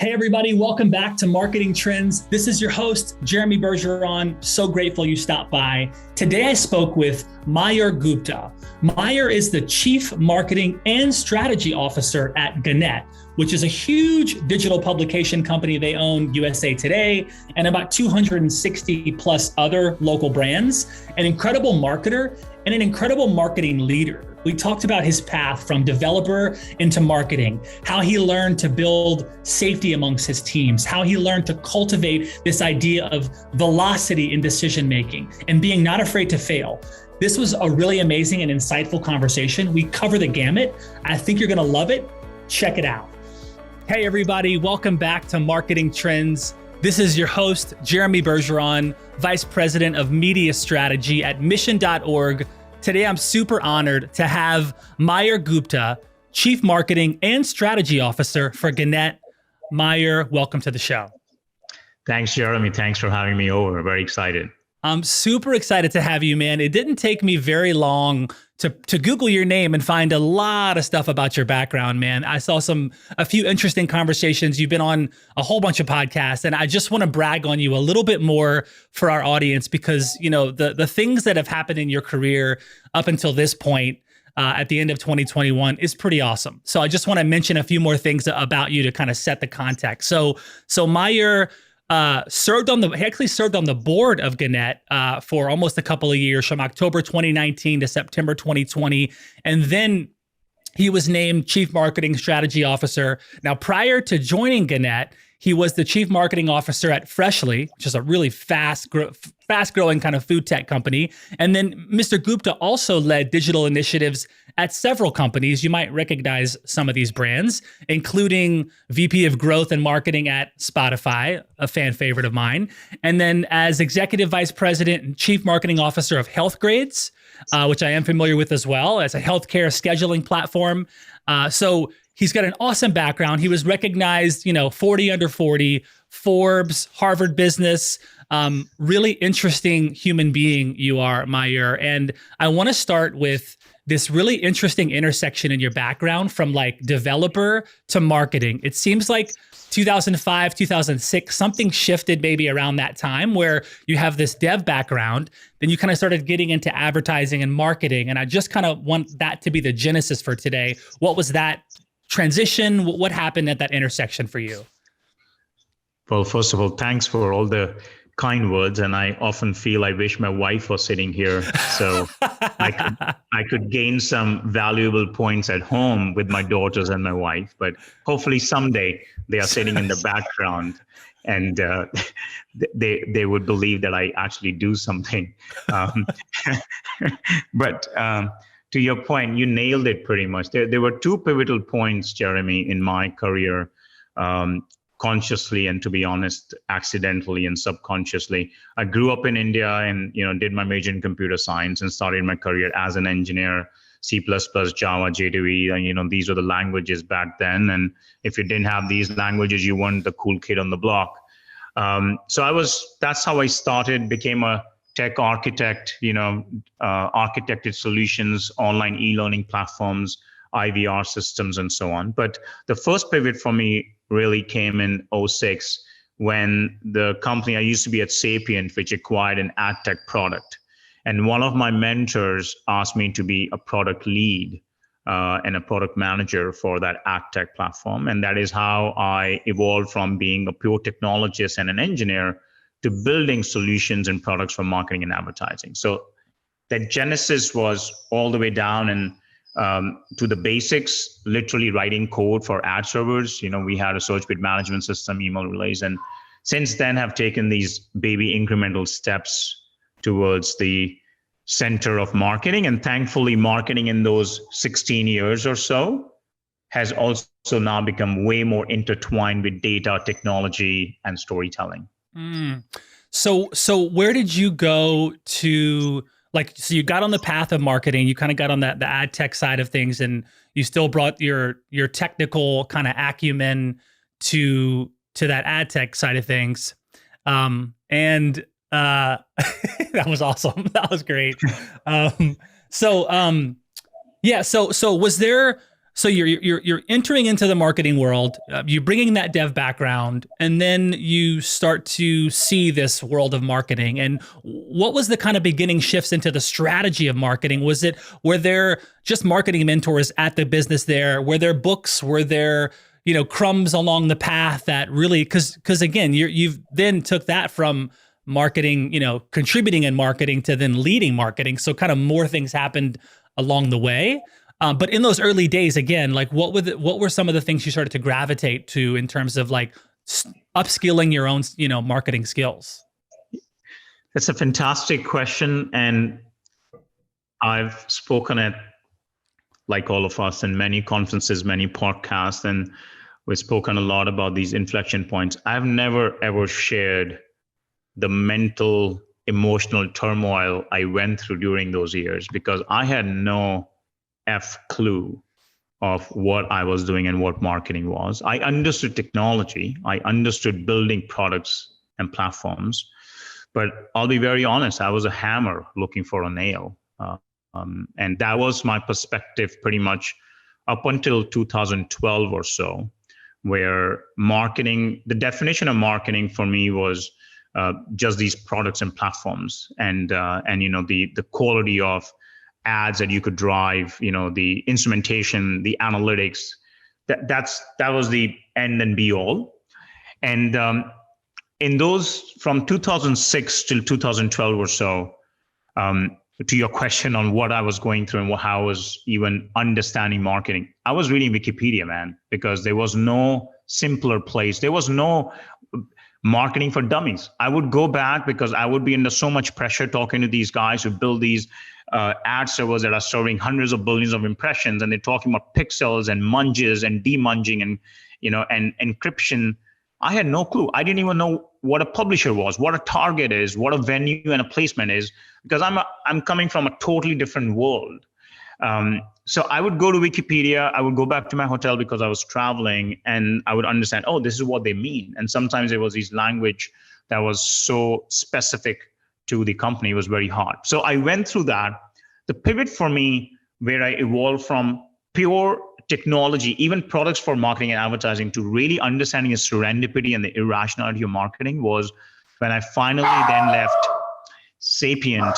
Hey everybody, welcome back to Marketing Trends. This is your host, Jeremy Bergeron. So grateful you stopped by. Today I spoke with Mayur Gupta. Mayur is the Chief Marketing and Strategy Officer at Gannett, which is a huge digital publication company. They own USA Today and about 260 plus other local brands, an incredible marketer and an incredible marketing leader. We talked about his path from developer into marketing, how he learned to build safety amongst his teams, how he learned to cultivate this idea of velocity in decision-making and being not afraid to fail. This was a really amazing and insightful conversation. We cover the gamut. I think you're gonna love it. Check it out. Hey everybody, welcome back to Marketing Trends. This is your host, Jeremy Bergeron, Vice President of Media Strategy at Mission.org. Today, I'm super honored to have Mayur Gupta, Chief Marketing and Strategy Officer for Gannett. Mayur, welcome to the show. Thanks, Jeremy. Thanks for having me over. Very excited. I'm super excited to have you, man. It didn't take me very long to Google your name and find a lot of stuff about your background, man. I saw a few interesting conversations. You've been on a whole bunch of podcasts, and I just want to brag on you a little bit more for our audience because, you know, the things that have happened in your career up until this point at the end of 2021 is pretty awesome. So I just want to mention a few more things about you to kind of set the context. So Mayur he actually served on the board of Gannett for almost a couple of years, from October 2019 to September 2020. And then he was named Chief Marketing Strategy Officer. Now, prior to joining Gannett, he was the Chief Marketing Officer at Freshly, which is a really fast-growing kind of food tech company. And then Mr. Gupta also led digital initiatives at several companies. You might recognize some of these brands, including VP of Growth and Marketing at Spotify, a fan favorite of mine. And then as Executive Vice President and Chief Marketing Officer of Healthgrades, which I am familiar with as well, as a healthcare scheduling platform. So he's got an awesome background. He was recognized, 40 under 40, Forbes, Harvard Business. Really interesting human being you are, Mayur. And I want to start with this really interesting intersection in your background from like developer to marketing. It seems like 2005, 2006, something shifted maybe around that time where you have this dev background, then you kind of started getting into advertising and marketing. And I just kind of want that to be the genesis for today. What was that transition? What happened at that intersection for you? Well, first of all, thanks for all the kind words. And I often feel I wish my wife was sitting here so I could gain some valuable points at home with my daughters and my wife. But hopefully someday they are sitting in the background and they would believe that I actually do something. But to your point, you nailed it pretty much. There were two pivotal points, Jeremy, in my career, consciously and, to be honest, accidentally and subconsciously. I grew up in India and did my major in computer science and started my career as an engineer. C++, Java, J2E, and these were the languages back then. And if you didn't have these languages, you weren't the cool kid on the block. That's how I started, became a tech architect, architected solutions, online e-learning platforms, IVR systems, and so on. But the first pivot for me really came in 2006 when the company I used to be at Sapient, which acquired an ad tech product. And one of my mentors asked me to be a product lead and a product manager for that ad tech platform. And that is how I evolved from being a pure technologist and an engineer to building solutions and products for marketing and advertising. So that genesis was all the way down and to the basics, literally writing code for ad servers. We had a search bid management system, email relays, and since then have taken these baby incremental steps towards the center of marketing. And thankfully, marketing in those 16 years or so has also now become way more intertwined with data, technology, and storytelling. So where did you go to, so you got on the path of marketing, you kind of got on the ad tech side of things, and you still brought your technical kind of acumen to that ad tech side of things. That was awesome. That was great. So was there So you're entering into the marketing world, you're bringing that dev background, and then you start to see this world of marketing. And what was the kind of beginning shifts into the strategy of marketing? Were there just marketing mentors at the business there? Were there books? Were there, crumbs along the path that really, because again, you've then took that from marketing, contributing in marketing to then leading marketing. So kind of more things happened along the way. But in those early days, again, like what were some of the things you started to gravitate to in terms of like upskilling your own, marketing skills? It's a fantastic question. And I've spoken at, like all of us, in many conferences, many podcasts, and we've spoken a lot about these inflection points. I've never, ever shared the mental, emotional turmoil I went through during those years, because I had no clue of what I was doing and what marketing was. I understood technology. I understood building products and platforms, but I'll be very honest, I was a hammer looking for a nail. And that was my perspective pretty much up until 2012 or so, where marketing, the definition of marketing for me was just these products and platforms, and the quality of ads that you could drive, the instrumentation, the analytics. That was the end and be all. And in those from 2006 till 2012 or so, to your question on what I was going through and how I was even understanding marketing, I was reading Wikipedia, man, because there was no simpler place. There was no marketing for dummies. I would go back because I would be under so much pressure talking to these guys who build these ad servers that are serving hundreds of billions of impressions, and they're talking about pixels and munges and demunging and and encryption. I had no clue. I didn't even know what a publisher was, what a target is, what a venue and a placement is, because I'm coming from a totally different world. So I would go to Wikipedia, I would go back to my hotel because I was traveling, and I would understand, oh, this is what they mean. And sometimes there was this language that was so specific to the company, it was very hard. So I went through that. The pivot for me, where I evolved from pure technology, even products for marketing and advertising, to really understanding the serendipity and the irrationality of marketing, was when I finally then left Sapient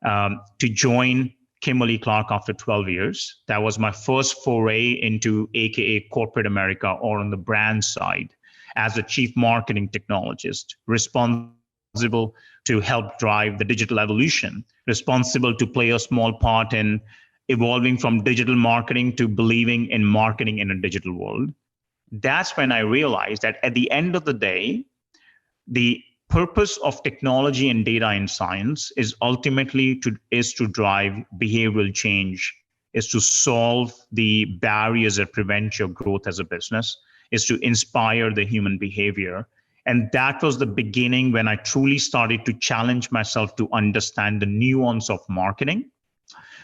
to join Kimberly-Clark after 12 years. That was my first foray into AKA corporate America, or on the brand side, as a chief marketing technologist, responsible to help drive the digital evolution, responsible to play a small part in evolving from digital marketing to believing in marketing in a digital world. That's when I realized that at the end of the day, the purpose of technology and data and science is ultimately to drive behavioral change, is to solve the barriers that prevent your growth as a business, is to inspire the human behavior. And that was the beginning when I truly started to challenge myself to understand the nuance of marketing,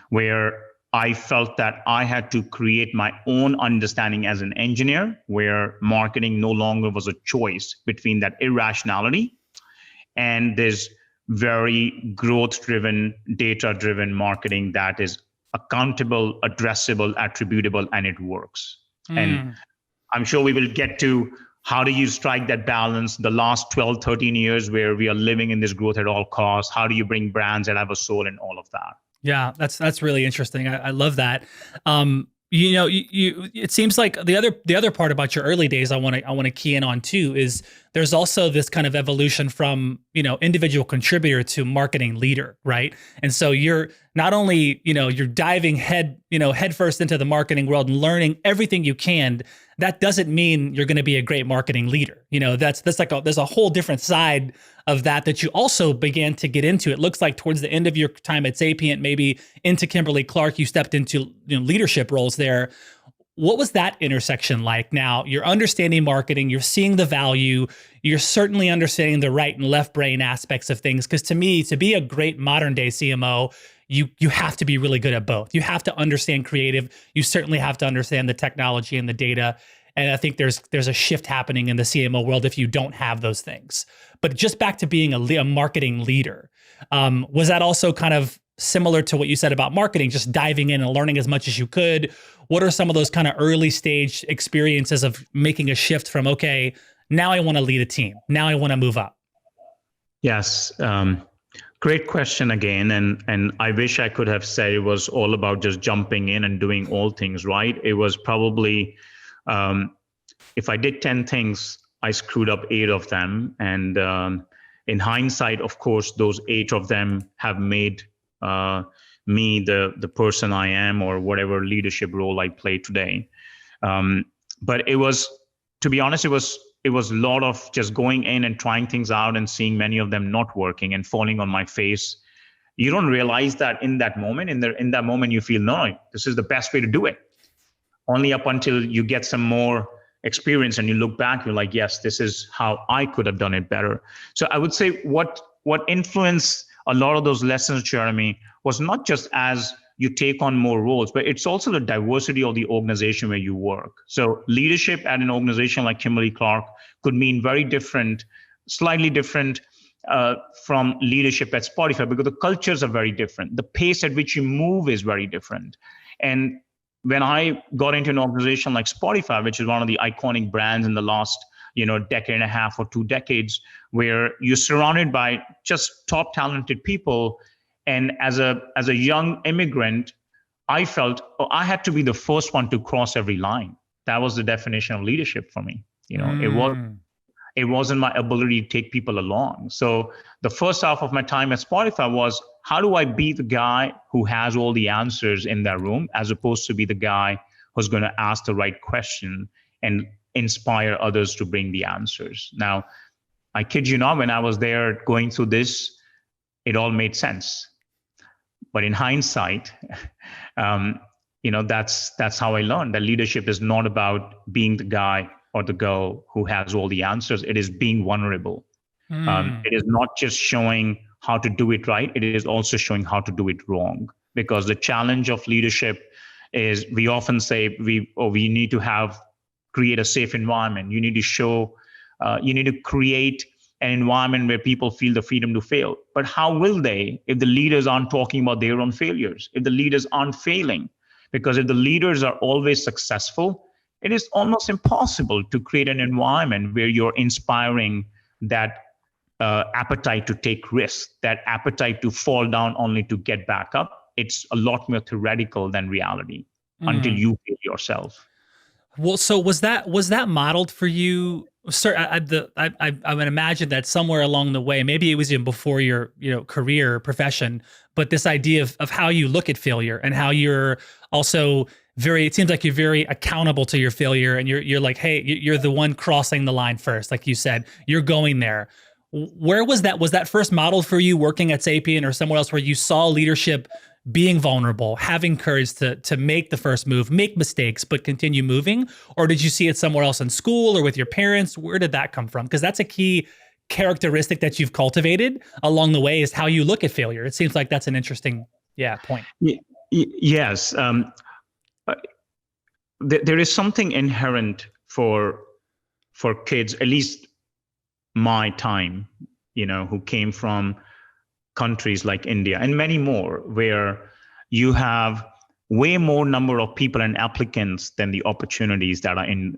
where I felt that I had to create my own understanding as an engineer, where marketing no longer was a choice between that irrationality and this very growth-driven, data-driven marketing that is accountable, addressable, attributable, and it works. And I'm sure we will get to how do you strike that balance the last 12, 13 years where we are living in this growth at all costs. How do you bring brands that have a soul and all of that? Yeah, that's really interesting. I love that. It seems like the other part about your early days I want to key in on too is there's also this kind of evolution from, individual contributor to marketing leader, right? And so you're not only, you're diving headfirst into the marketing world and learning everything you can. That doesn't mean you're going to be a great marketing leader. That's like there's a whole different side of that you also began to get into. It looks like towards the end of your time at Sapient, maybe into Kimberly-Clark, you stepped into leadership roles there. What was that intersection like? Now you're understanding marketing, you're seeing the value, you're certainly understanding the right and left brain aspects of things. Because to me, to be a great modern day CMO, you have to be really good at both. You have to understand creative. You certainly have to understand the technology and the data. And I think there's a shift happening in the CMO world if you don't have those things. But just back to being a marketing leader, was that also kind of similar to what you said about marketing, just diving in and learning as much as you could? What are some of those kind of early stage experiences of making a shift from, okay, now I want to lead a team. Now I want to move up? Yes. Great question again. And I wish I could have said it was all about just jumping in and doing all things right. It was probably, if I did 10 things, I screwed up 8 of them. And in hindsight, of course, those 8 of them have made me the person I am, or whatever leadership role I play today. But it was, to be honest, it was a lot of just going in and trying things out and seeing many of them not working and falling on my face. You don't realize that in that moment. In that moment, you feel, no, this is the best way to do it. Only up until you get some more experience and you look back, you're like, yes, this is how I could have done it better. So I would say what influenced a lot of those lessons, Jeremy, was not just as you take on more roles, but it's also the diversity of the organization where you work. So leadership at an organization like Kimberly-Clark could mean very different, slightly different from leadership at Spotify, because the cultures are very different. The pace at which you move is very different. And when I got into an organization like Spotify, which is one of the iconic brands in the last decade and a half or 2 decades, where you're surrounded by just top talented people. And as a young immigrant, I felt I had to be the first one to cross every line. That was the definition of leadership for me. It wasn't my ability to take people along. So the first half of my time at Spotify was, how do I be the guy who has all the answers in that room, as opposed to be the guy who's going to ask the right question and inspire others to bring the answers. Now, I kid you not, when I was there going through this, it all made sense. But in hindsight, that's how I learned that leadership is not about being the guy or the girl who has all the answers. It is being vulnerable. It is not just showing how to do it right. It is also showing how to do it wrong. Because the challenge of leadership is, we often say we need to create a safe environment. You need to create an environment where people feel the freedom to fail. But how will they if the leaders aren't talking about their own failures, if the leaders aren't failing? Because if the leaders are always successful, it is almost impossible to create an environment where you're inspiring that appetite to take risks, that appetite to fall down only to get back up. It's a lot more theoretical than reality until you fail yourself. Well, so was that modeled for you? Sir, I would imagine that somewhere along the way, maybe it was even before your career or profession, but this idea of how you look at failure and how you're also it seems like you're very accountable to your failure, and you're like, hey, you're the one crossing the line first, like you said, you're going there. Where was that? Was that first modeled for you working at Sapien or somewhere else where you saw leadership being vulnerable, having courage to make the first move, make mistakes, but continue moving? Or did you see it somewhere else in school or with your parents? Where did that come from? Because that's a key characteristic that you've cultivated along the way, is how you look at failure. It seems like that's an interesting point. Yes. There is something inherent for kids, at least my time, who came from countries like India and many more, where you have way more number of people and applicants than the opportunities that are in,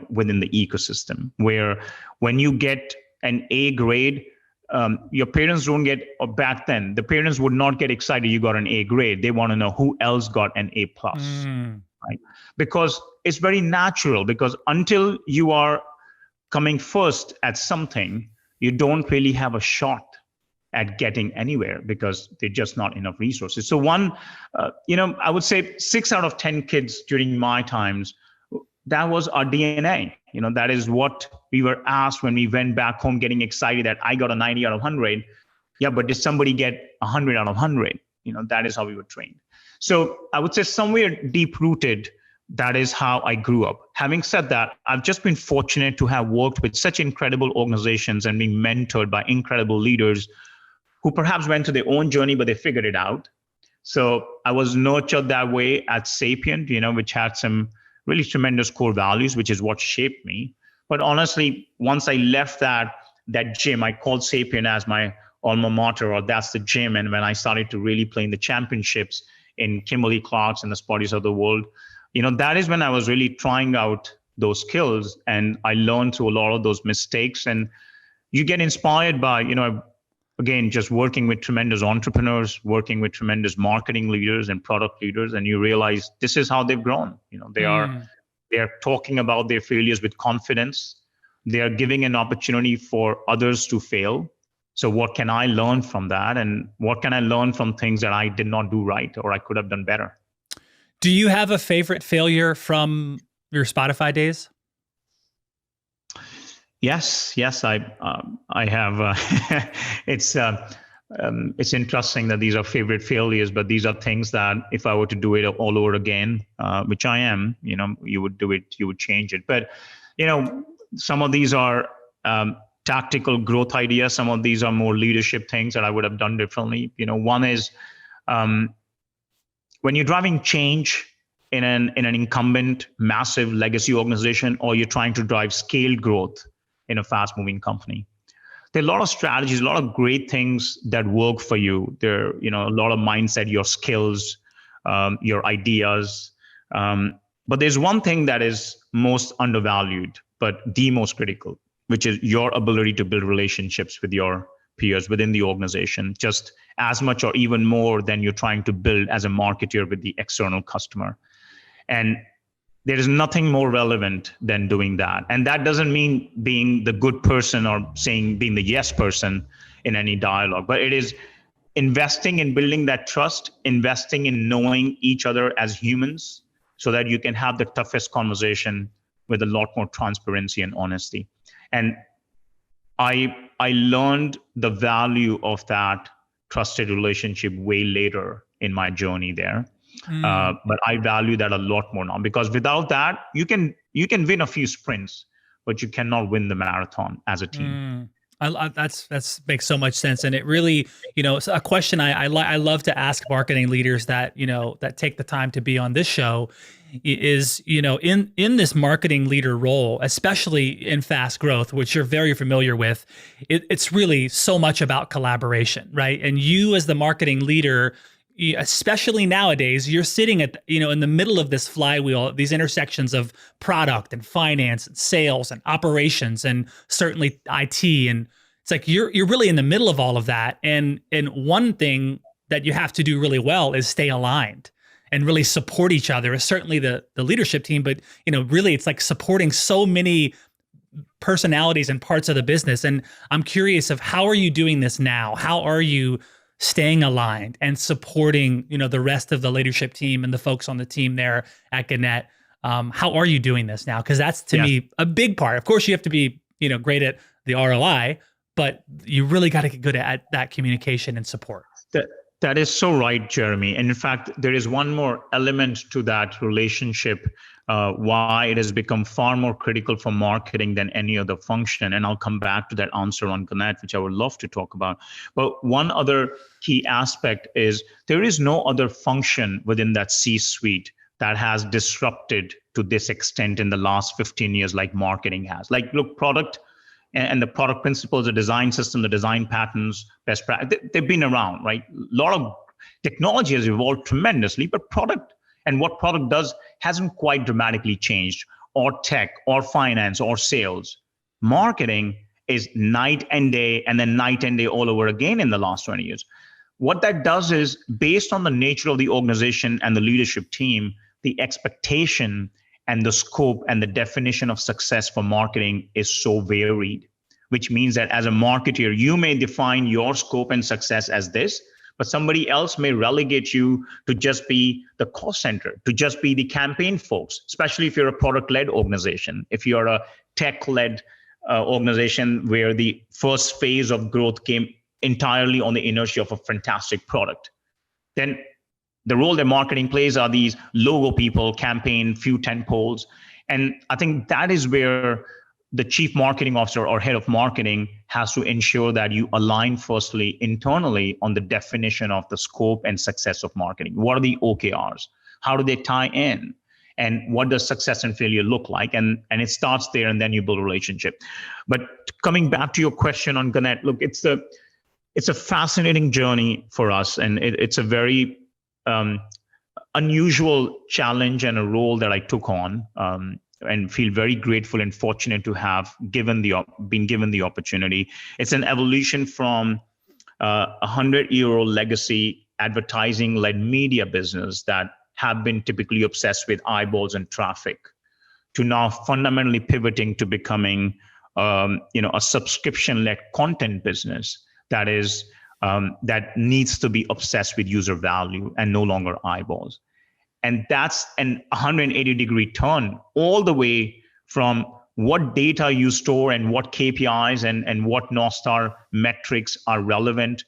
within the ecosystem, where when you get an A grade, your parents don't get, or back then, the parents would not get excited you got an A grade. They want to know who else got an A plus, right? Because it's very natural, because until you are coming first at something, you don't really have a shot at getting anywhere, because there's just not enough resources. So I would say 6 out of 10 kids during my times, that was our DNA. That is what we were asked when we went back home, getting excited that I got a 90 out of 100. Yeah, but did somebody get 100 out of 100? That is how we were trained. So I would say somewhere deep rooted, that is how I grew up. Having said that, I've just been fortunate to have worked with such incredible organizations and being mentored by incredible leaders who perhaps went to their own journey, but they figured it out. So I was nurtured that way at Sapien, which had some really tremendous core values, which is what shaped me. But honestly, once I left that gym, I called Sapien as my alma mater, or that's the gym. And when I started to really play in the championships in Kimberly-Clark's and the Spotties of the world, that is when I was really trying out those skills, and I learned through a lot of those mistakes. And you get inspired by, again, just working with tremendous entrepreneurs, working with tremendous marketing leaders and product leaders, and you realize this is how they've grown. They are talking about their failures with confidence. They are giving an opportunity for others to fail. So what can I learn from that? And what can I learn from things that I did not do right or I could have done better? Do you have a favorite failure from your Spotify days? Yes, I have. It's interesting that these are favorite failures, but these are things that if I were to do it all over again, which I am, you would do it, you would change it. But some of these are tactical growth ideas. Some of these are more leadership things that I would have done differently. One is when you're driving change in an incumbent massive legacy organization, or you're trying to drive scaled growth in a fast moving company. There are a lot of strategies, a lot of great things that work for you. There are, a lot of mindset, your skills, your ideas. But there's one thing that is most undervalued, but the most critical, which is your ability to build relationships with your peers within the organization, just as much or even more than you're trying to build as a marketer with the external customer. And there is nothing more relevant than doing that. And that doesn't mean being the good person or being the yes person in any dialogue, but it is investing in building that trust, investing in knowing each other as humans so that you can have the toughest conversation with a lot more transparency and honesty. And I learned the value of that trusted relationship way later in my journey there. But I value that a lot more now, because without that, you can win a few sprints, but you cannot win the marathon as a team. That's makes so much sense, and it really, it's a question I love to ask marketing leaders that that take the time to be on this show is in this marketing leader role, especially in fast growth, which you're very familiar with. It's really so much about collaboration, right? And you as the marketing leader, especially nowadays, you're sitting at in the middle of this flywheel, these intersections of product and finance and sales and operations and certainly IT, and it's like you're really in the middle of all of that. And one thing that you have to do really well is stay aligned and really support each other. Certainly the leadership team, but really it's like supporting so many personalities and parts of the business. And I'm curious of how are you doing this now? How are you staying aligned and supporting, the rest of the leadership team and the folks on the team there at Gannett? How are you doing this now? Because that's to me a big part. Of course, you have to be, great at the ROI, but you really got to get good at that communication and support. That is so right, Jeremy. And in fact, there is one more element to that relationship, why it has become far more critical for marketing than any other function. And I'll come back to that answer on Gannett, which I would love to talk about. But one other key aspect is there is no other function within that C-suite that has disrupted to this extent in the last 15 years like marketing has. Like, look, product and the product principles, the design system, the design patterns, best practice, they've been around, right? A lot of technology has evolved tremendously, but product and what product does hasn't quite dramatically changed, or tech, or finance, or sales. Marketing is night and day, and then night and day all over again in the last 20 years. What that does is, based on the nature of the organization and the leadership team, the expectation and the scope and the definition of success for marketing is so varied, which means that as a marketer, you may define your scope and success as this, but somebody else may relegate you to just be the cost center, to just be the campaign folks, especially if you're a product-led organization. If you're a tech-led organization where the first phase of growth came entirely on the inertia of a fantastic product, then the role that marketing plays are these logo people, campaign, few tent poles. And I think that is where the chief marketing officer or head of marketing has to ensure that you align firstly internally on the definition of the scope and success of marketing. What are the OKRs? How do they tie in? And what does success and failure look like? And it starts there, and then you build a relationship. But coming back to your question on Gannett, look, it's a fascinating journey for us, and it's a very unusual challenge and a role that I took on, and feel very grateful and fortunate to have been given the opportunity. It's an evolution from a 100-year-old legacy advertising-led media business that have been typically obsessed with eyeballs and traffic, to now fundamentally pivoting to becoming a subscription-led content business that is that needs to be obsessed with user value and no longer eyeballs. And that's an 180-degree turn all the way from what data you store and what KPIs and what North Star metrics are relevant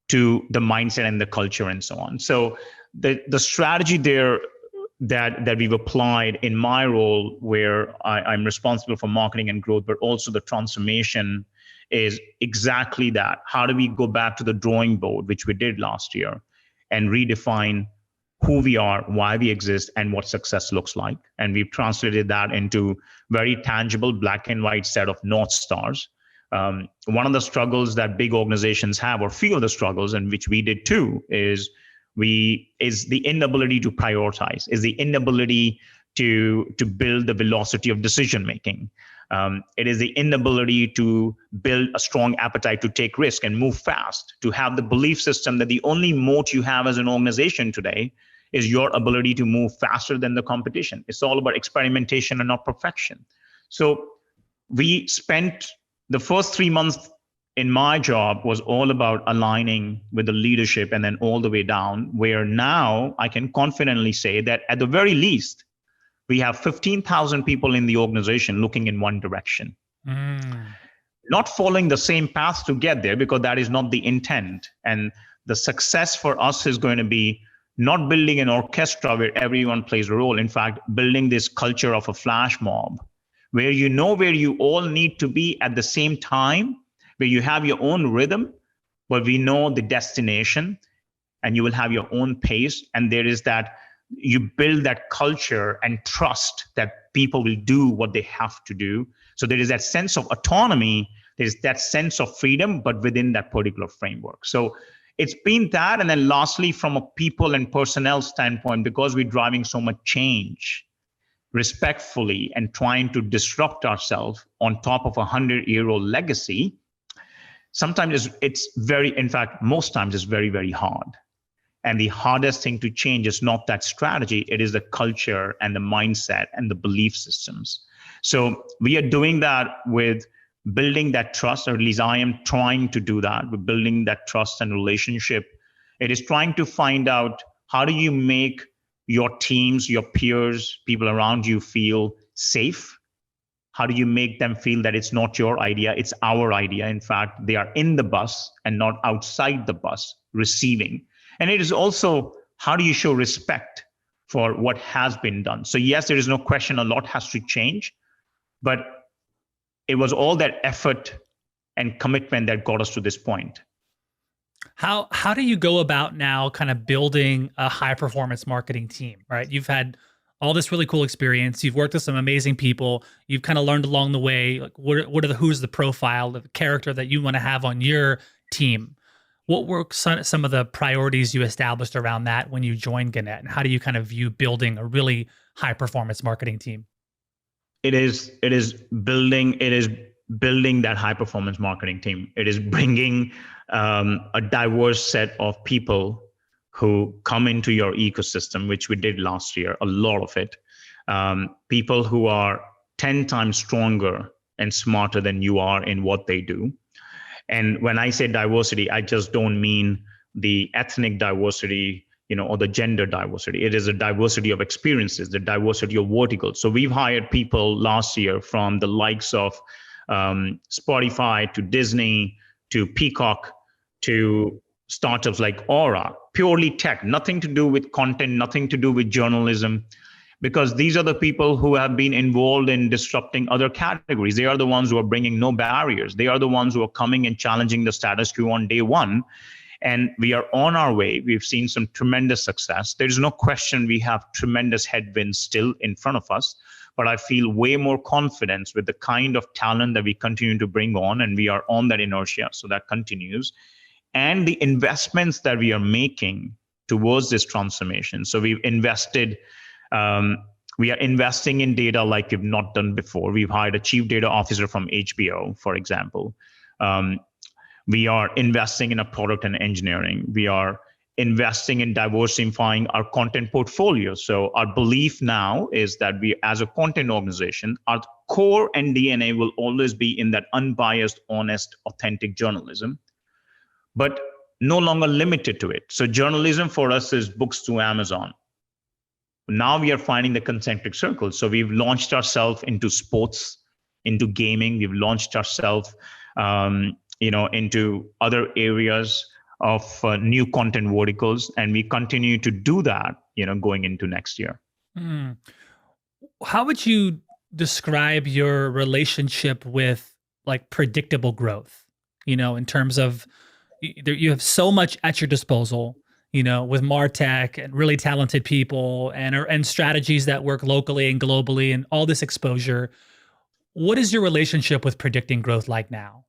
to the mindset and the culture and so on. So the strategy there that we've applied in my role, where I'm responsible for marketing and growth, but also the transformation, is exactly that. How do we go back to the drawing board, which we did last year, and redefine who we are, why we exist, and what success looks like? And we've translated that into very tangible black and white set of North Stars. One of the struggles that big organizations have, or few of the struggles, and which we did too, is the inability to prioritize, is the inability to build the velocity of decision making. It is the inability to build a strong appetite to take risk and move fast, to have the belief system that the only moat you have as an organization today is your ability to move faster than the competition. It's all about experimentation and not perfection. So we spent the first 3 months in my job was all about aligning with the leadership, and then all the way down, where now I can confidently say that at the very least, we have 15,000 people in the organization looking in one direction. Not following the same path to get there, because that is not the intent. And the success for us is going to be not building an orchestra where everyone plays a role. In fact, building this culture of a flash mob, where you know where you all need to be at the same time, where you have your own rhythm, but we know the destination, and you will have your own pace. And there is that, you build that culture and trust that people will do what they have to do. So there is that sense of autonomy, there's that sense of freedom, but within that particular framework. So it's been that. And then lastly, from a people and personnel standpoint, because we're driving so much change respectfully and trying to disrupt ourselves on top of a 100-year-old legacy, sometimes it's very, in fact, most times it's very, very hard. And the hardest thing to change is not that strategy, it is the culture and the mindset and the belief systems. So we are doing that with building that trust, or at least I am trying to do that. We're building that trust and relationship. It is trying to find out, how do you make your teams, your peers, people around you feel safe? How do you make them feel that it's not your idea, it's our idea? In fact, they are in the bus and not outside the bus receiving. And it is also, how do you show respect for what has been done? So yes, there is no question a lot has to change, but it was all that effort and commitment that got us to this point. How do you go about now kind of building a high performance marketing team, right? You've had all this really cool experience. You've worked with some amazing people. You've kind of learned along the way, like who's the profile, the character that you want to have on your team. What were some of the priorities you established around that when you joined Gannett, and how do you kind of view building a really high performance marketing team? It is building that high performance marketing team. It is bringing a diverse set of people who come into your ecosystem, which we did last year, a lot of it. People who are 10 times stronger and smarter than you are in what they do. And when I say diversity, I just don't mean the ethnic diversity, or the gender diversity. It is a diversity of experiences, the diversity of verticals. So we've hired people last year from the likes of Spotify to Disney to Peacock to startups like Aura, purely tech, nothing to do with content, nothing to do with journalism, because these are the people who have been involved in disrupting other categories. They are the ones who are bringing no barriers. They are the ones who are coming and challenging the status quo on day one. And we are on our way. We've seen some tremendous success. There's no question we have tremendous headwinds still in front of us, but I feel way more confidence with the kind of talent that we continue to bring on, and we are on that inertia, so that continues. and the investments that we are making towards this transformation. So we've invested, we are investing in data like we've not done before. We've hired a chief data officer from HBO, for example. We are investing in a product and engineering. We are investing in diversifying our content portfolio. So our belief now is that we, as a content organization, our core and DNA will always be in that unbiased, honest, authentic journalism, but no longer limited to it. So journalism for us is books to Amazon. Now we are finding the concentric circles. So we've launched ourselves into sports, into gaming. We've launched ourselves, into other areas of new content verticals, and we continue to do that, going into next year. How would you describe your relationship with like predictable growth? In terms of you have so much at your disposal, with MarTech and really talented people and strategies that work locally and globally and all this exposure. What is your relationship with predicting growth like now?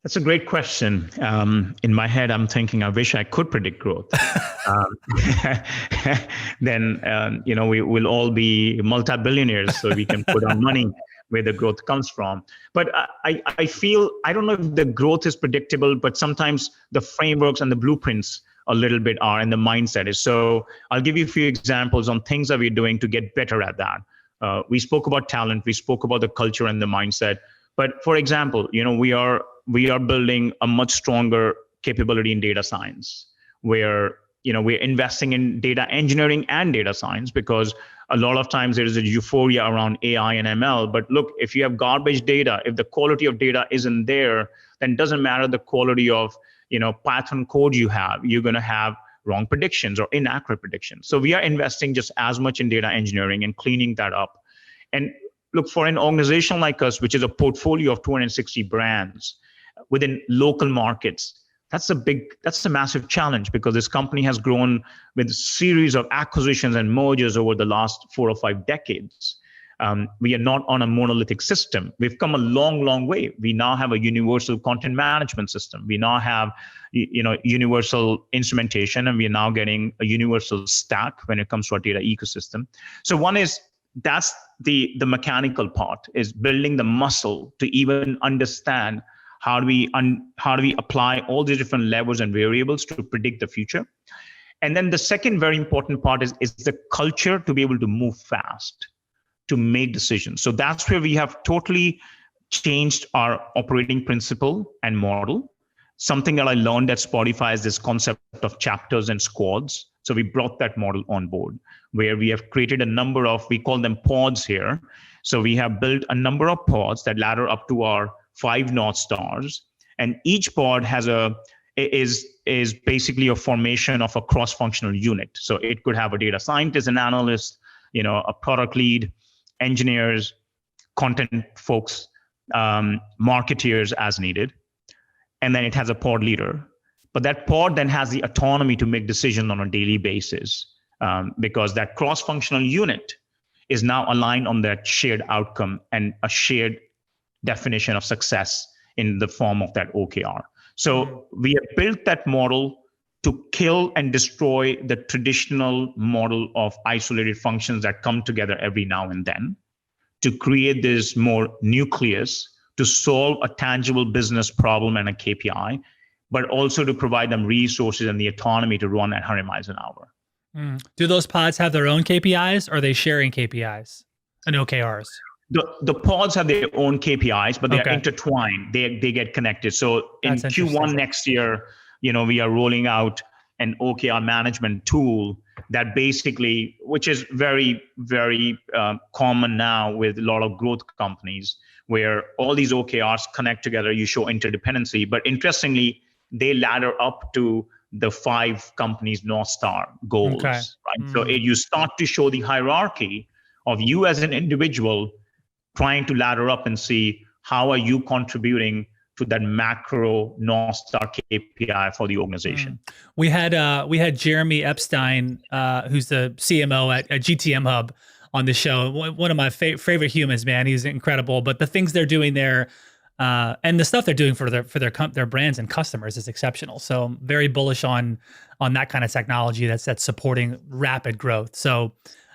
That's a great question. In my head, I'm thinking, I wish I could predict growth. Then, we will all be multi-billionaires, so we can put our money where the growth comes from. But I feel, I don't know if the growth is predictable, but sometimes the frameworks and the blueprints a little bit are, and the mindset is. So I'll give you a few examples on things that we're doing to get better at that. We spoke about talent, we spoke about the culture and the mindset. But for example, we are building a much stronger capability in data science, where we're investing in data engineering and data science, because a lot of times there is a euphoria around AI and ML. But look, if you have garbage data, if the quality of data isn't there, then it doesn't matter the quality of Python code you have. You're going to have wrong predictions or inaccurate predictions. So we are investing just as much in data engineering and cleaning that up. And look, for an organization like us, which is a portfolio of 260 brands within local markets, that's a massive challenge, because this company has grown with a series of acquisitions and mergers over the last 4 or 5 decades. We are not on a monolithic system. We've come a long, long way. We now have a universal content management system. We now have, universal instrumentation, and we are now getting a universal stack when it comes to our data ecosystem. So one is, that's the mechanical part, is building the muscle to even understand how do we apply all these different levers and variables to predict the future. And then the second very important part is the culture to be able to move fast, to make decisions. So that's where we have totally changed our operating principle and model. Something that I learned at Spotify is this concept of chapters and squads. So we brought that model on board, where we have created a number of, we call them pods here. So we have built a number of pods that ladder up to our 5 North Stars, and each pod is basically a formation of a cross-functional unit. So it could have a data scientist, an analyst, a product lead, engineers, content folks, marketeers as needed, and then it has a pod leader. But that pod then has the autonomy to make decisions on a daily basis, because that cross-functional unit is now aligned on that shared outcome and a shared definition of success in the form of that OKR. So we have built that model to kill and destroy the traditional model of isolated functions that come together every now and then, to create this more nucleus to solve a tangible business problem and a KPI, but also to provide them resources and the autonomy to run at 100 miles an hour. Do those pods have their own KPIs, or are they sharing KPIs and OKRs? The pods have their own KPIs, but they're intertwined. They get connected. So in Q1 next year, we are rolling out an OKR management tool that basically, which is very, very common now with a lot of growth companies, where all these OKRs connect together. You show interdependency, but interestingly, they ladder up to the 5 companies' North Star goals. Right? So you start to show the hierarchy of you as an individual, trying to ladder up and see how are you contributing to that macro North Star KPI for the organization. We had Jeremy Epstein, who's the CMO at GTM Hub, on the show. One of my favorite humans, man. He's incredible. But the things they're doing there, And the stuff they're doing for their brands and customers is exceptional. So I'm very bullish on that kind of technology that's supporting rapid growth. So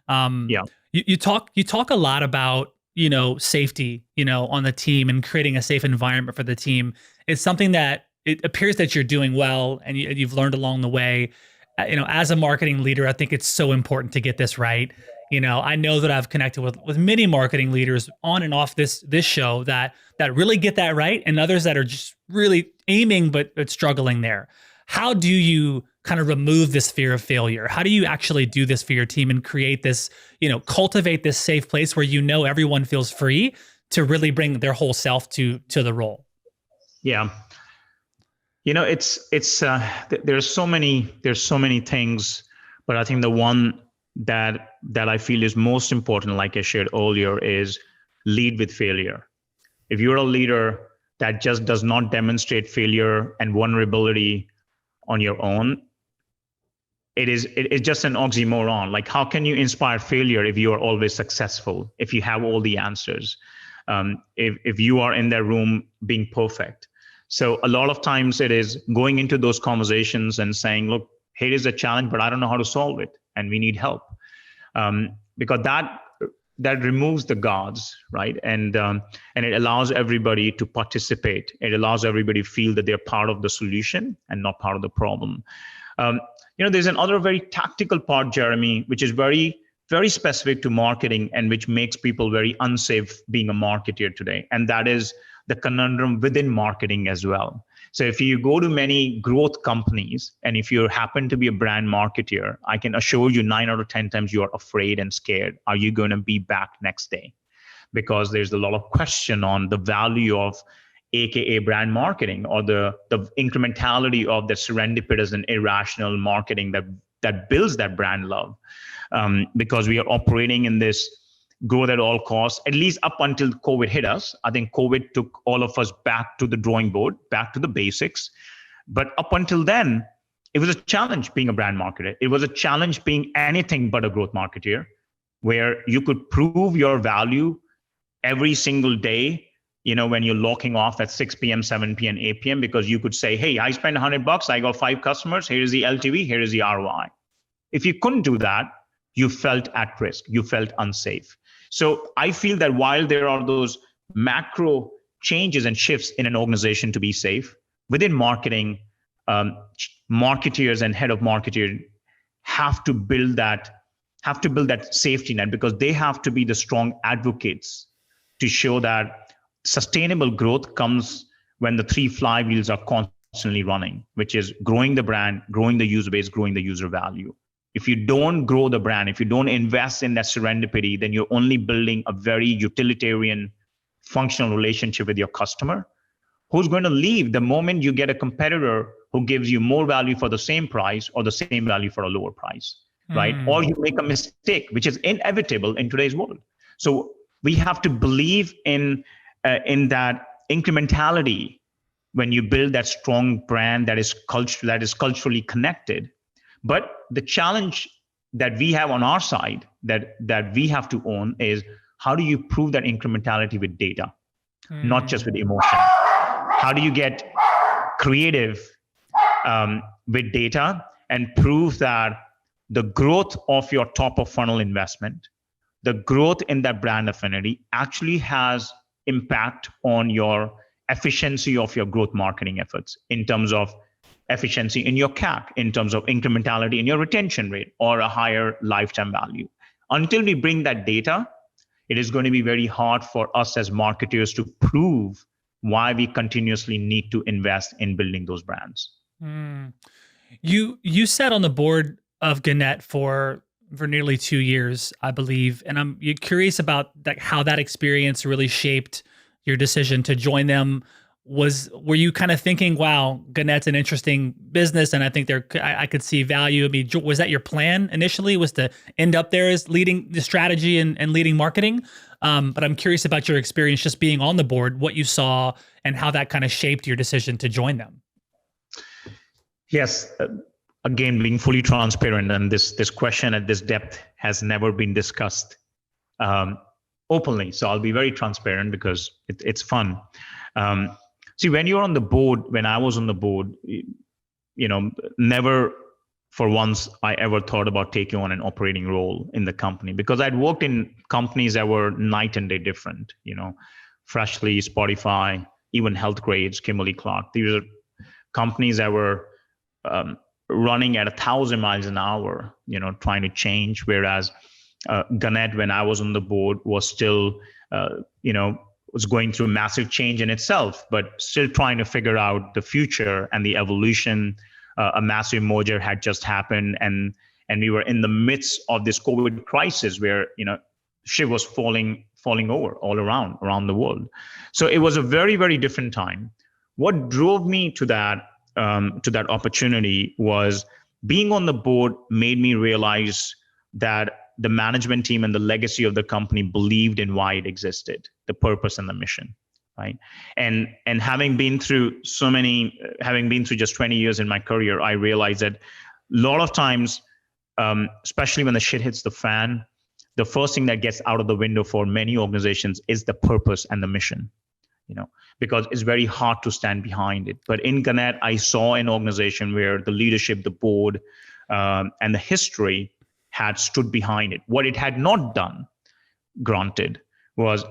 Yeah. you talk a lot about, safety, on the team and creating a safe environment for the team. It's something that it appears that you're doing well and you've learned along the way. As a marketing leader, I think it's so important to get this right. I know that I've connected with many marketing leaders on and off this show that really get that right, and others that are just really aiming but struggling there. How do you kind of remove this fear of failure? How do you actually do this for your team and create this, cultivate this safe place where everyone feels free to really bring their whole self to the role? Yeah. There's so many things, but I think the one that I feel is most important, like I shared earlier, is lead with failure. If you're a leader that just does not demonstrate failure and vulnerability on your own, it's just an oxymoron. Like, how can you inspire failure if you are always successful, if you have all the answers, if you are in that room being perfect? So a lot of times it is going into those conversations and saying, look, here is a challenge, but I don't know how to solve it, and we need help. Because that removes the guards, right? And it allows everybody to participate. It allows everybody to feel that they're part of the solution and not part of the problem. There's another very tactical part, Jeremy, which is very, very specific to marketing and which makes people very unsafe being a marketer today. And that is the conundrum within marketing as well. So if you go to many growth companies, and if you happen to be a brand marketer, I can assure you 9 out of 10 times you are afraid and scared. Are you going to be back next day? Because there's a lot of question on the value of AKA brand marketing, or the incrementality of the serendipitous and irrational marketing that builds that brand love. Because we are operating in this growth at all costs, at least up until COVID hit us. I think COVID took all of us back to the drawing board, back to the basics. But up until then, it was a challenge being a brand marketer. It was a challenge being anything but a growth marketer, where you could prove your value every single day, when you're locking off at 6 p.m., 7 p.m., 8 p.m., because you could say, hey, I spent $100, I got 5 customers, here is the LTV, here is the ROI. If you couldn't do that, you felt at risk, you felt unsafe. So I feel that while there are those macro changes and shifts in an organization to be safe, within marketing, marketeers and head of marketing have to build that safety net, because they have to be the strong advocates to show that sustainable growth comes when the 3 flywheels are constantly running, which is growing the brand, growing the user base, growing the user value. If you don't grow the brand, if you don't invest in that serendipity, then you're only building a very utilitarian, functional relationship with your customer, who's going to leave the moment you get a competitor who gives you more value for the same price, or the same value for a lower price, right? Or you make a mistake, which is inevitable in today's world. So we have to believe in that incrementality when you build that strong brand that is culturally connected. But the challenge that we have on our side that we have to own is, how do you prove that incrementality with data, not just with emotion? How do you get creative with data and prove that the growth of your top of funnel investment, the growth in that brand affinity actually has impact on your efficiency of your growth marketing efforts, in terms of efficiency in your CAC, in terms of incrementality in your retention rate, or a higher lifetime value. Until we bring that data, it is going to be very hard for us as marketers to prove why we continuously need to invest in building those brands. You sat on the board of Gannett for nearly 2 years, I believe, and I'm curious about how that experience really shaped your decision to join them. Were you kind of thinking, wow, Gannett's an interesting business, and I think I could see value? I mean, was that your plan initially, was to end up there as leading the strategy and leading marketing? But I'm curious about your experience just being on the board, what you saw, and how that kind of shaped your decision to join them. Yes. Again, being fully transparent, and this question at this depth has never been discussed openly. So I'll be very transparent because it's fun. See, when you're on the board, when I was on the board, never for once I ever thought about taking on an operating role in the company, because I'd worked in companies that were night and day different, Freshly, Spotify, even Health Grades, Kimberly-Clark. These are companies that were running at 1,000 miles an hour, trying to change. Whereas Gannett, when I was on the board, was still, was going through massive change in itself, but still trying to figure out the future and the evolution. A massive merger had just happened, and we were in the midst of this COVID crisis where shit was falling over all around the world. So it was a very, very different time. What drove me to that opportunity was being on the board made me realize that the management team and the legacy of the company believed in why it existed, the purpose and the mission, right? And having been through just 20 years in my career, I realized that a lot of times, especially when the shit hits the fan, the first thing that gets out of the window for many organizations is the purpose and the mission, because it's very hard to stand behind it. But in Gannett, I saw an organization where the leadership, the board, and the history had stood behind it. What it had not done, granted,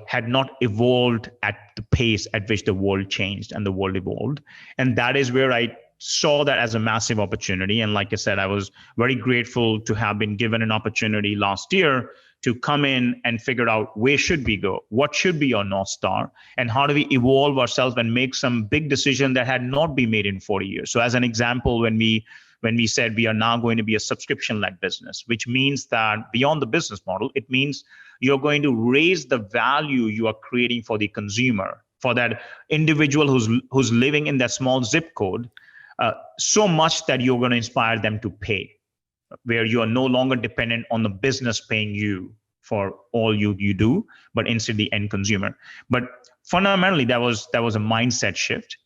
had not evolved at the pace at which the world changed and the world evolved. And that is where I saw that as a massive opportunity. And like I said, I was very grateful to have been given an opportunity last year to come in and figure out where should we go, what should be our North Star, and how do we evolve ourselves and make some big decisions that had not been made in 40 years. So as an example, when we said we are now going to be a subscription-led business, which means that beyond the business model, it means you're going to raise the value you are creating for the consumer, for that individual who's living in that small zip code, so much that you're going to inspire them to pay, where you are no longer dependent on the business paying you for all you do, but instead the end consumer. But fundamentally, that was a mindset shift.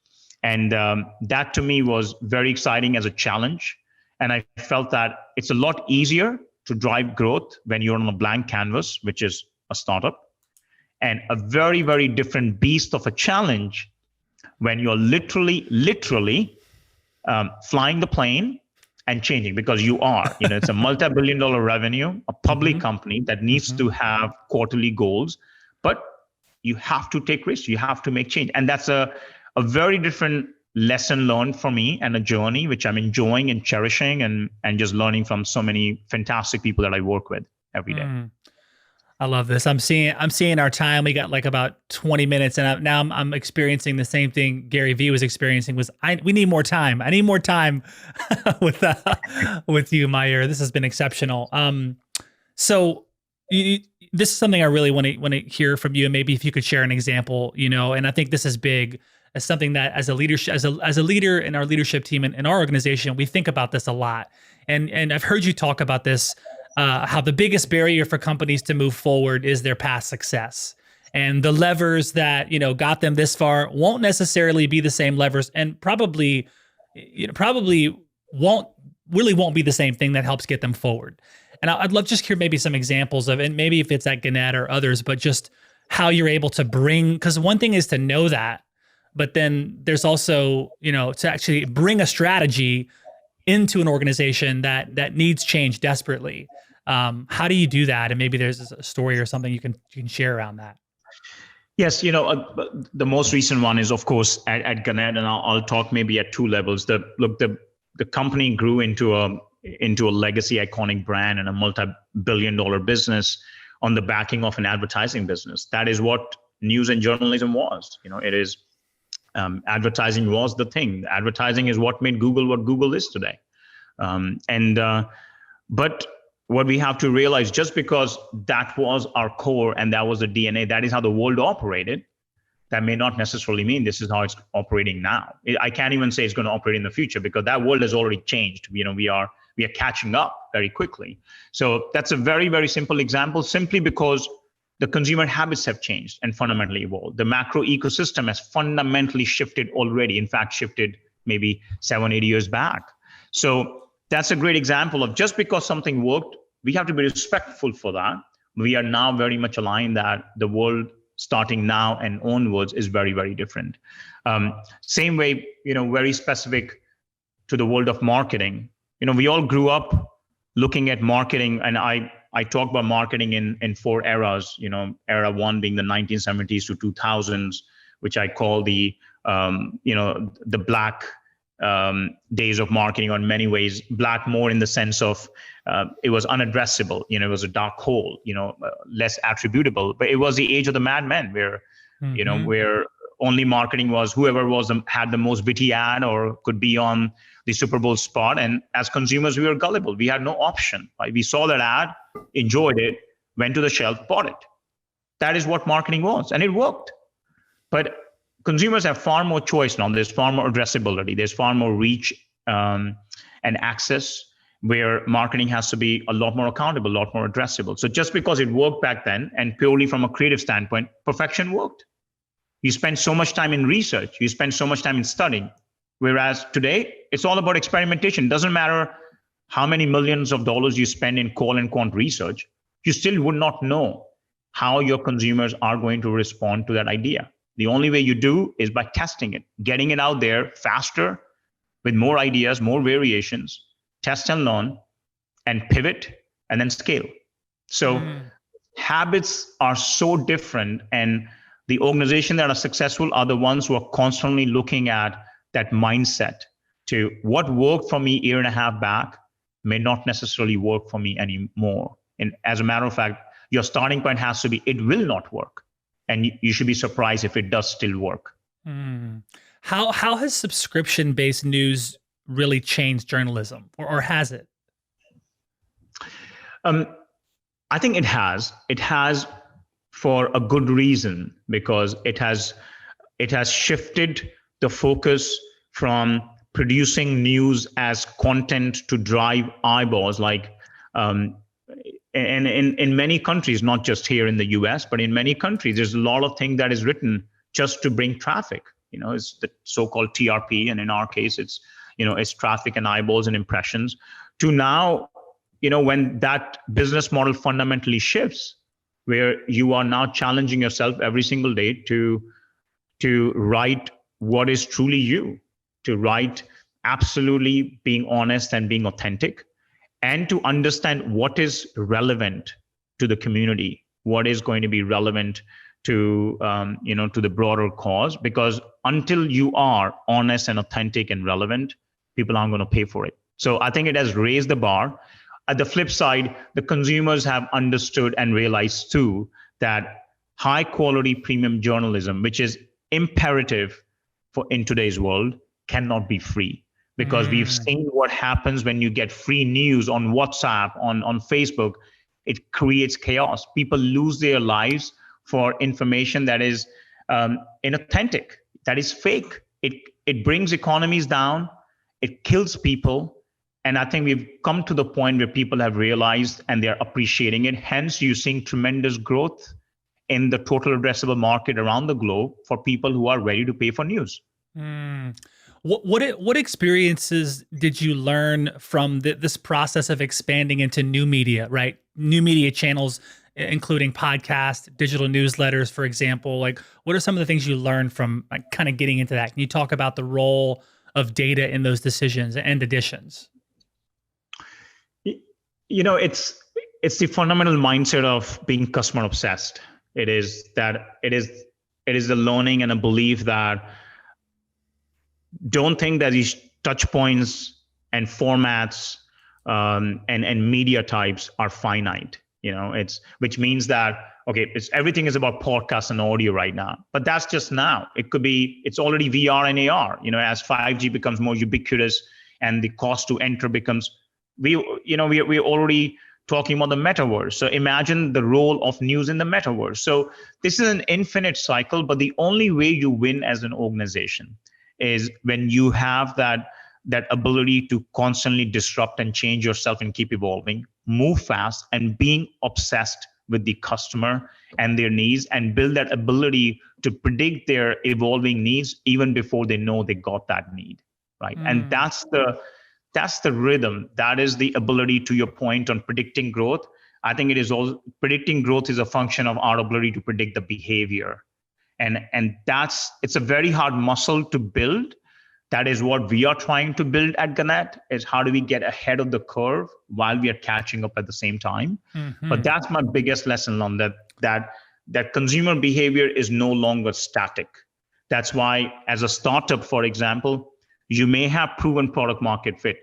And that to me was very exciting as a challenge. And I felt that it's a lot easier to drive growth when you're on a blank canvas, which is a startup, and a very, very different beast of a challenge when you're literally flying the plane and changing, because you are, it's a multi-billion-dollar revenue, a public company that needs to have quarterly goals, but you have to take risks, you have to make change. And that's a very different lesson learned for me, and a journey which I'm enjoying and cherishing, and just learning from so many fantastic people that I work with every day. I love this. I'm seeing our time. We got like about 20 minutes, and now I'm experiencing the same thing Gary Vee was experiencing. We need more time. I need more time with you, Mayur. This has been exceptional. So this is something I really want to hear from you, and maybe if you could share an example, and I think this is big, as something that as a leader in our leadership team and in our organization, we think about this a lot. And I've heard you talk about this, how the biggest barrier for companies to move forward is their past success. And the levers that, got them this far won't necessarily be the same levers, and probably won't be the same thing that helps get them forward. And I'd love to just hear maybe some examples of, and maybe if it's at Gannett or others, but just how you're able to bring, because one thing is to know that, but then there's also, to actually bring a strategy into an organization that needs change desperately. How do you do that? And maybe there's a story or something you can share around that. Yes, the most recent one is, of course, at Gannett, and I'll talk maybe at two levels. The company grew into a legacy iconic brand and a multi-billion-dollar business on the backing of an advertising business. That is what news and journalism was. It is. Advertising was the thing. Advertising is what made Google what Google is today. But what we have to realize, just because that was our core and that was the DNA, that is how the world operated, that may not necessarily mean this is how it's operating now. I can't even say it's going to operate in the future, because that world has already changed. We are catching up very quickly. So that's a very, very simple example, simply because the consumer habits have changed and fundamentally evolved. The macro ecosystem has fundamentally shifted already, in fact, shifted maybe 7-8 years back. So that's a great example of, just because something worked, we have to be respectful for that. We are now very much aligned that the world starting now and onwards is very, very different. Same way, very specific to the world of marketing. We all grew up looking at marketing, and I talk about marketing in four eras. Era one being the 1970s to 2000s, which I call the black days of marketing. In many ways, black more in the sense of it was unaddressable. It was a dark hole. Less attributable. But it was the age of the madmen, where where only marketing was whoever had the most witty ad or could be on the Super Bowl spot. And as consumers, we were gullible. We had no option. Right? We saw that ad, enjoyed it, went to the shelf, bought it. That is what marketing was, and it worked. But consumers have far more choice now. There's far more addressability. There's far more reach and access, where marketing has to be a lot more accountable, a lot more addressable. So just because it worked back then, and purely from a creative standpoint, perfection worked. You spend so much time in research. You spend so much time in studying. Whereas today, it's all about experimentation. It doesn't matter how many millions of dollars you spend in qual and quant research, you still would not know how your consumers are going to respond to that idea. The only way you do is by testing it, getting it out there faster, with more ideas, more variations, test and learn, and pivot, and then scale. So habits are so different, and the organizations that are successful are the ones who are constantly looking at that mindset to what worked for me a year and a half back may not necessarily work for me anymore. And as a matter of fact, your starting point has to be, it will not work. And you should be surprised if it does still work. How has subscription-based news really changed journalism, or has it? I think it has. It has for a good reason, because it has shifted the focus from producing news as content to drive eyeballs. Like, and in many countries, not just here in the US, but in many countries, there's a lot of things that is written just to bring traffic. It's the so-called TRP, and in our case, it's traffic and eyeballs and impressions. To now, when that business model fundamentally shifts, where you are now challenging yourself every single day to write what is truly you, to write absolutely being honest and being authentic, and to understand what is relevant to the community, what is going to be relevant to to the broader cause. Because until you are honest and authentic and relevant, people aren't going to pay for it. So I think it has raised the bar. At the flip side, the consumers have understood and realized too that high quality premium journalism, which is imperative for in today's world, cannot be free. Because we've seen what happens when you get free news on WhatsApp, on Facebook. It creates chaos. People lose their lives for information that is inauthentic, that is fake. It brings economies down. It kills people. And I think we've come to the point where people have realized and they're appreciating it. Hence, you're seeing tremendous growth in the total addressable market around the globe for people who are ready to pay for news. What experiences did you learn from this process of expanding into new media, right? New media channels, including podcasts, digital newsletters, for example. Like, what are some of the things you learned from kind of getting into that? Can you talk about the role of data in those decisions and additions? It's the fundamental mindset of being customer obsessed. It is the learning and a belief that don't think that these touch points and formats and media types are finite. Which means that, okay, everything is about podcast and audio right now, but that's just now. It's already VR and AR. As 5G becomes more ubiquitous and the cost to enter becomes, we're already talking about the metaverse. So imagine the role of news in the metaverse. So this is an infinite cycle, but the only way you win as an organization is when you have that ability to constantly disrupt and change yourself and keep evolving, move fast, and being obsessed with the customer and their needs, and build that ability to predict their evolving needs even before they know they got that need, right? And that's the rhythm. That is the ability, to your point on predicting growth. I think it is all predicting growth is a function of our ability to predict the behavior. And it's a very hard muscle to build. That is what we are trying to build at Gannett, is how do we get ahead of the curve while we are catching up at the same time. Mm-hmm. But that's my biggest lesson on that consumer behavior is no longer static. That's why as a startup, for example, you may have proven product market fit,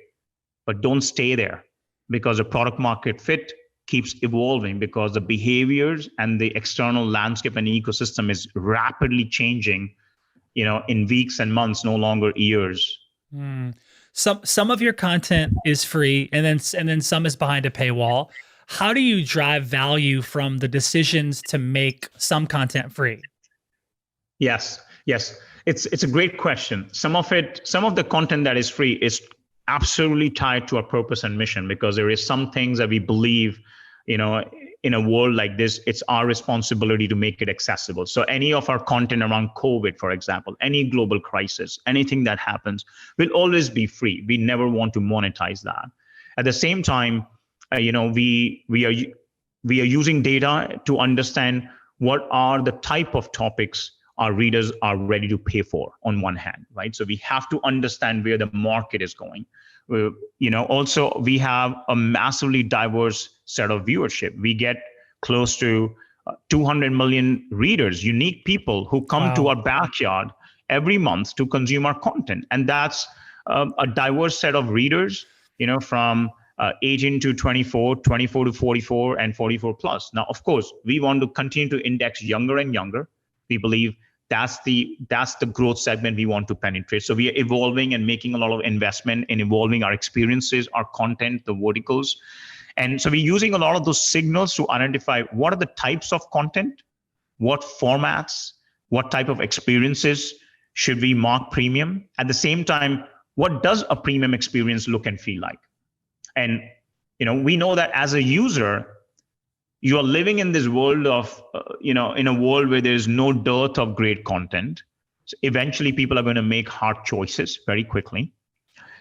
but don't stay there, because the product market fit keeps evolving, because the behaviors and the external landscape and ecosystem is rapidly changing, in weeks and months, no longer years. Some of your content is free, and then some is behind a paywall. How do you drive value from the decisions to make some content free? Yes. It's a great question. Some of the content that is free is absolutely tied to our purpose and mission, because there is some things that we believe, in a world like this, it's our responsibility to make it accessible. So any of our content around COVID, for example, any global crisis, anything that happens will always be free. We never want to monetize that. At the same time, we are using data to understand what are the type of topics our readers are ready to pay for on one hand, right? So we have to understand where the market is going. Also we have a massively diverse set of viewership. We get close to 200 million readers, unique people who come to our backyard every month to consume our content. And that's a diverse set of readers, from 18 to 24, 24 to 44, and 44 plus. Now, of course, we want to continue to index younger and younger. We believe that's the growth segment we want to penetrate. So we are evolving and making a lot of investment in evolving our experiences, our content, the verticals. And so we're using a lot of those signals to identify what are the types of content, what formats, what type of experiences should we mark premium. At the same time, what does a premium experience look and feel like? And we know that as a user, you are living in this world of, in a world where there's no dearth of great content. So eventually people are going to make hard choices very quickly.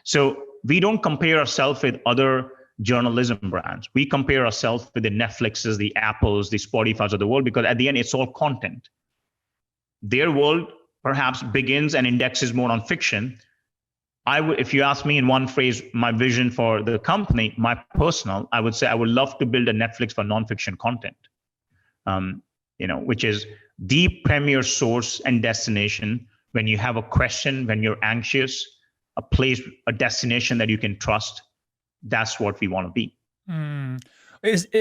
So we don't compare ourselves with other journalism brands. We compare ourselves with the Netflixes, the Apples, the Spotifys of the world, because at the end, it's all content. Their world perhaps begins and indexes more on fiction. If you ask me in one phrase, my vision for the company, my personal, I would say I would love to build a Netflix for nonfiction content, which is the premier source and destination when you have a question, when you're anxious, a place, a destination that you can trust. That's what we want to be.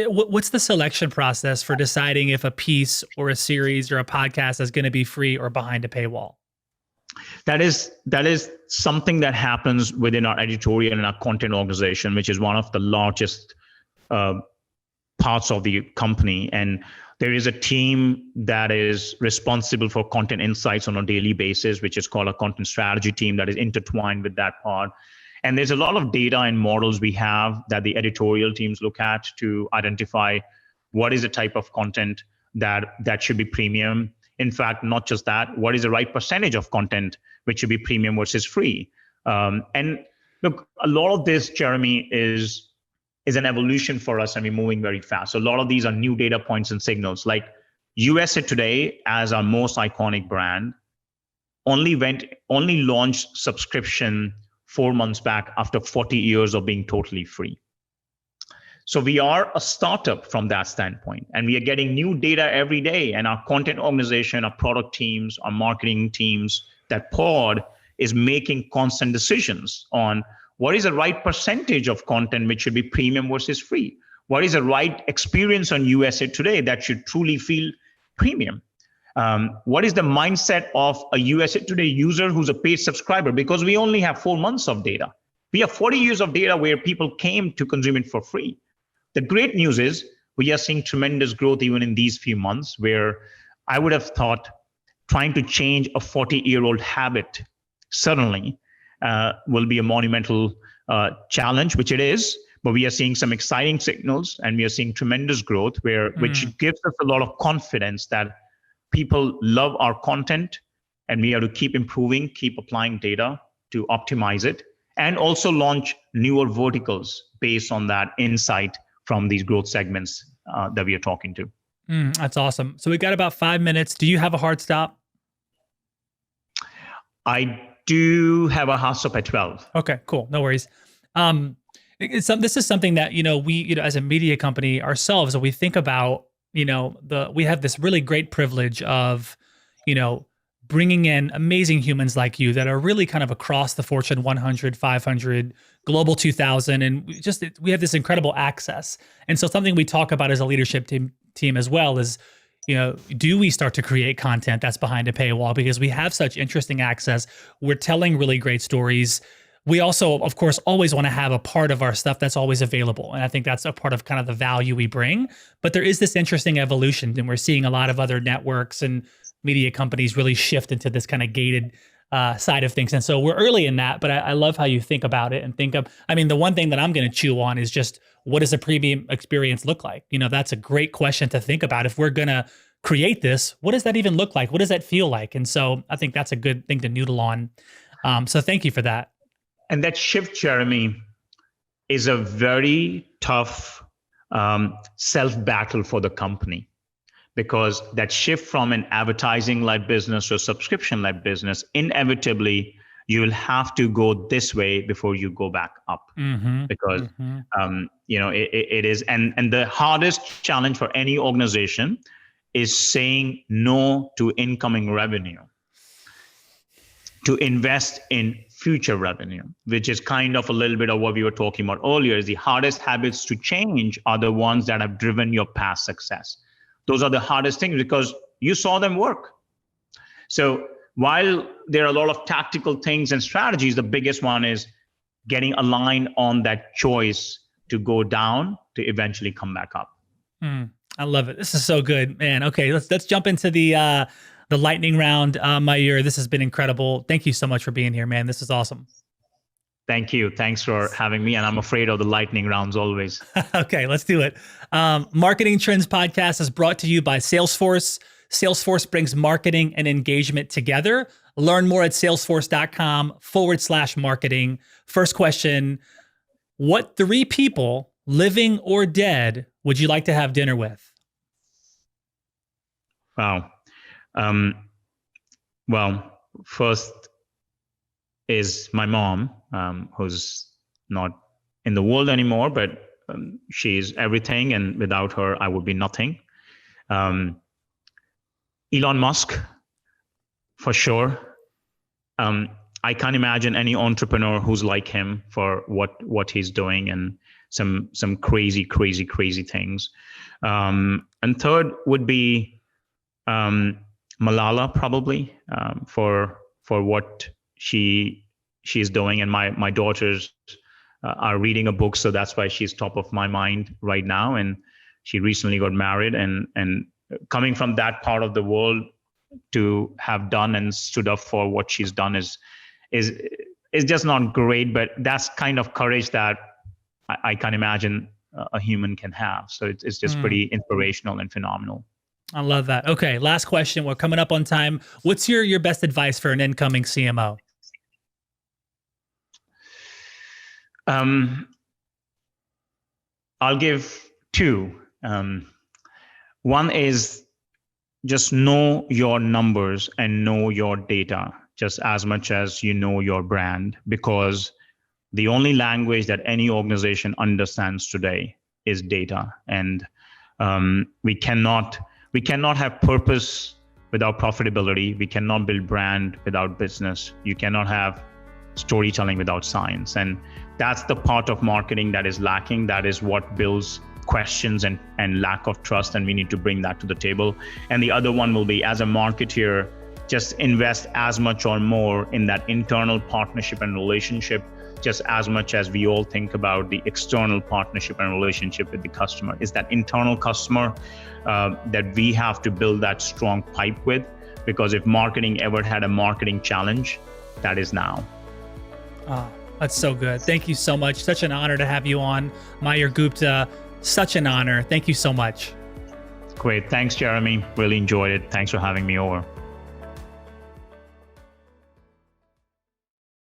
What's the selection process for deciding if a piece or a series or a podcast is going to be free or behind a paywall? That is something that happens within our editorial and our content organization, which is one of the largest parts of the company. And there is a team that is responsible for content insights on a daily basis, which is called a content strategy team that is intertwined with that part. And there's a lot of data and models we have that the editorial teams look at to identify what is the type of content that should be premium. In fact, not just that, what is the right percentage of content which should be premium versus free? And look, a lot of this, Jeremy, is an evolution for us, and we're moving very fast. So a lot of these are new data points and signals. Like USA Today, as our most iconic brand, only launched subscription 4 months back after 40 years of being totally free. So we are a startup from that standpoint, and we are getting new data every day. And our content organization, our product teams, our marketing teams, that pod is making constant decisions on what is the right percentage of content which should be premium versus free. What is the right experience on USA Today that should truly feel premium? What is the mindset of a USA Today user who's a paid subscriber? Because we only have 4 months of data. We have 40 years of data where people came to consume it for free. The great news is we are seeing tremendous growth even in these few months, where I would have thought trying to change a 40-year-old habit suddenly will be a monumental challenge, which it is. But we are seeing some exciting signals, and we are seeing tremendous growth which gives us a lot of confidence that people love our content, and we have to keep improving, keep applying data to optimize it, and also launch newer verticals based on that insight from these growth segments that we are talking to. That's awesome. So we got about 5 minutes. Do you have a hard stop? I do have a hard stop at 12. Okay, cool. No worries. This is something that, we, as a media company ourselves, we think about, we have this really great privilege of, bringing in amazing humans like you that are really kind of across the Fortune 100, 500, Global 2000. And we have this incredible access. And so something we talk about as a leadership team as well is, do we start to create content that's behind a paywall? Because we have such interesting access. We're telling really great stories. We also, of course, always want to have a part of our stuff that's always available. And I think that's a part of kind of the value we bring. But there is this interesting evolution, and we're seeing a lot of other networks and media companies really shift into this kind of gated side of things. And so we're early in that, but I love how you think about it and the one thing that I'm going to chew on is just, what does a premium experience look like? That's a great question to think about. If we're going to create this, what does that even look like? What does that feel like? And so I think that's a good thing to noodle on. So thank you for that. And that shift, Jeremy, is a very tough self-battle for the company, because that shift from an advertising-led business to a subscription-led business, inevitably, you will have to go this way before you go back up. Because it is, and the hardest challenge for any organization is saying no to incoming revenue, to invest in future revenue, which is kind of a little bit of what we were talking about earlier. Is the hardest habits to change are the ones that have driven your past success. Those are the hardest things because you saw them work. So while there are a lot of tactical things and strategies, the biggest one is getting aligned on that choice to go down to eventually come back up. I love it. This is so good, man. Okay, let's jump into the lightning round. Mayur, this has been incredible. Thank you so much for being here, man. This is awesome. Thank you. Thanks for having me. And I'm afraid of the lightning rounds always. Okay, let's do it. Marketing Trends Podcast is brought to you by Salesforce. Salesforce brings marketing and engagement together. Learn more at salesforce.com/marketing. First question, what 3 people, living or dead, would you like to have dinner with? Wow. Well, first is my mom, who's not in the world anymore, but she's everything. And without her, I would be nothing. Elon Musk, for sure. I can't imagine any entrepreneur who's like him for what he's doing and some crazy things. And third would be Malala, probably, for what she is doing. And my daughters are reading a book, so that's why she's top of my mind right now. And she recently got married, and coming from that part of the world to have done and stood up for what she's done is just not great, but that's kind of courage that I can't imagine a human can have. So it's just pretty inspirational and phenomenal. I love that. Okay, last question. We're coming up on time. What's your best advice for an incoming CMO? I'll give 2. One is just know your numbers and know your data just as much as you know your brand, because the only language that any organization understands today is data. And we cannot have purpose without profitability. We cannot build brand without business. You cannot have storytelling without science. And that's the part of marketing that is lacking. That is what builds questions and lack of trust. And we need to bring that to the table. And the other one will be, as a marketeer, just invest as much or more in that internal partnership and relationship, just as much as we all think about the external partnership and relationship with the customer. It's that internal customer that we have to build that strong pipe with, because if marketing ever had a marketing challenge, that is now. Oh, that's so good. Thank you so much. Such an honor to have you on. Mayur Gupta, such an honor. Thank you so much. Great. Thanks, Jeremy. Really enjoyed it. Thanks for having me over.